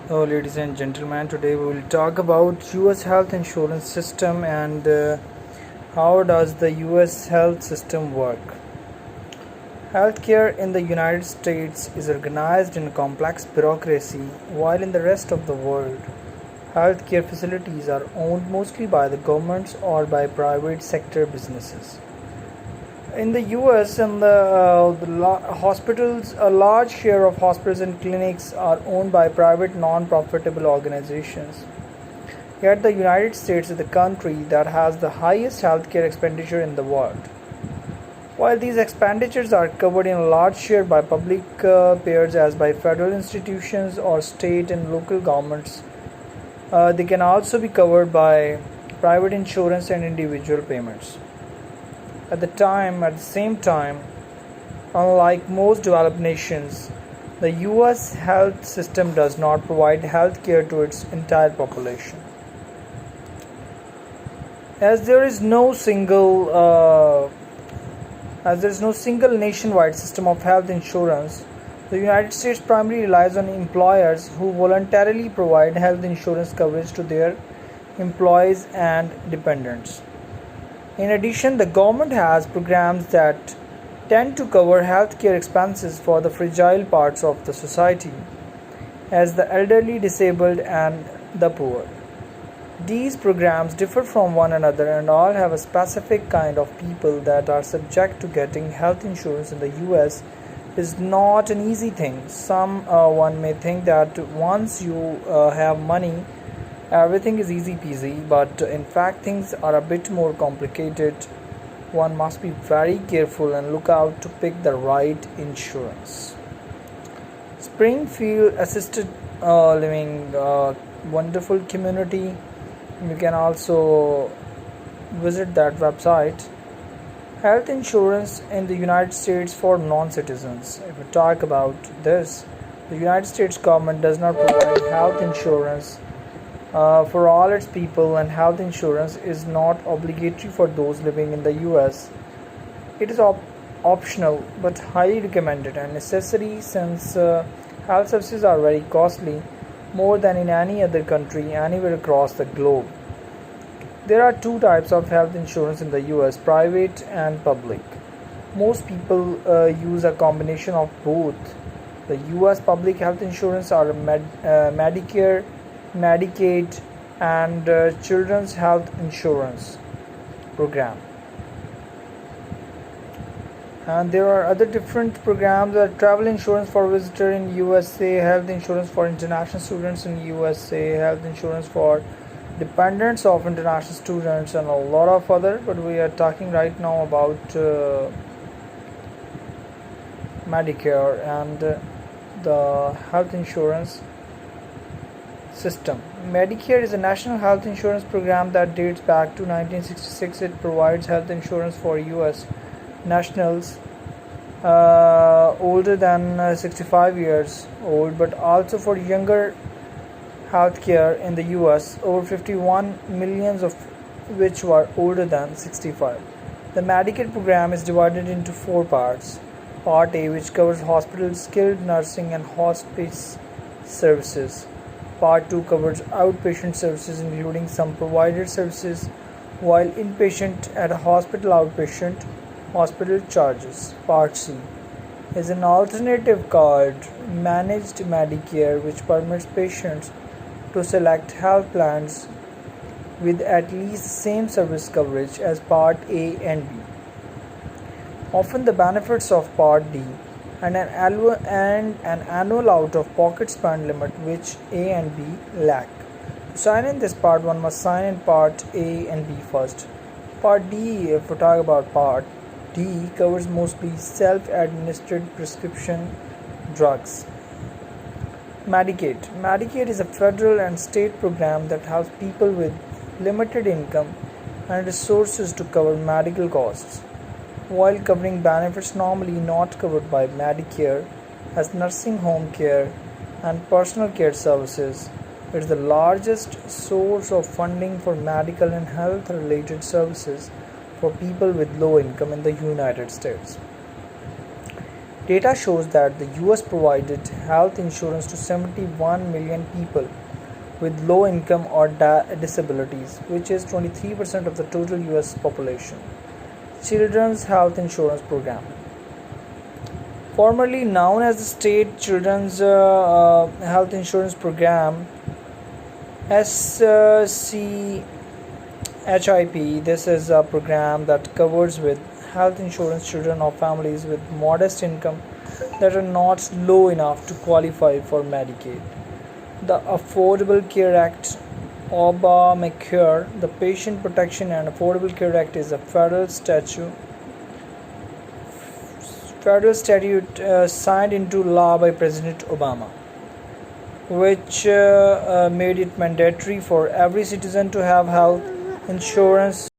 Hello, ladies and gentlemen. Today we will talk about U.S. health insurance system and how does the U.S. health system work. Healthcare in the United States is organized in a complex bureaucracy, while in the rest of the world, healthcare facilities are owned mostly by the governments or by private sector businesses. In the US and hospitals, a large share of hospitals and clinics are owned by private non-profitable organizations. Yet the United States is the country that has the highest healthcare expenditure in the world. While these expenditures are covered in a large share by public payers as by federal institutions or state and local governments, they can also be covered by private insurance and individual payments. At the same time, unlike most developed nations, the US health system does not provide health care to its entire population. As there is no single nationwide system of health insurance, the United States primarily relies on employers who voluntarily provide health insurance coverage to their employees and dependents. In addition, the government has programs that tend to cover healthcare expenses for the fragile parts of the society, as the elderly, disabled, and the poor. These programs differ from one another and all have a specific kind of people that are subject to getting health insurance in the US is not an easy thing. One may think that once you have money, everything is easy peasy, but in fact things are a bit more complicated. One must be very careful and look out to pick the right insurance. Springfield Assisted Living, wonderful community. You can also visit that website. Health insurance in the United States for non-citizens. If we talk about this, the United States government does not provide health insurance for all its people, and health insurance is not obligatory for those living in the US. It is optional but highly recommended and necessary since health services are very costly, more than in any other country anywhere across the globe. There are two types of health insurance in the US: private and public. Most people use a combination of both. The US public health insurance are Medicare, Medicaid, and Children's Health Insurance program. And there are other different programs: travel insurance for visitor in USA, health insurance for international students in USA, health insurance for dependents of international students, and a lot of other. But we are talking right now about Medicare and the health insurance system. Medicare is a national health insurance program that dates back to 1966. It provides health insurance for US nationals older than 65 years old, but also for younger healthcare in the US, over 51 million of which were older than 65. The Medicare program is divided into four parts. Part A, which covers hospitals, skilled nursing, and hospice services. Part 2 covers outpatient services including some provided services, while inpatient at a hospital outpatient hospital charges. Part C is an alternative called Managed Medicare, which permits patients to select health plans with at least the same service coverage as Part A and B. Often the benefits of Part D and an annual out-of-pocket spend limit which A and B lack. To sign in this part, one must sign in Part A and B first. Part D, if we talk about Part D, covers mostly self-administered prescription drugs. Medicaid is a federal and state program that helps people with limited income and resources to cover medical costs, while covering benefits normally not covered by Medicare as nursing home care and personal care services. It is the largest source of funding for medical and health related services for people with low income in the United States. Data shows that the US provided health insurance to 71 million people with low income or disabilities, which is 23% of the total US population. Children's Health Insurance Program, formerly known as the State Children's Health Insurance Program SCHIP. This is a program that covers with health insurance children of families with modest income that are not low enough to qualify for Medicaid. The Affordable Care Act, Obamacare. The Patient Protection and Affordable Care Act is a federal statute signed into law by President Obama, which made it mandatory for every citizen to have health insurance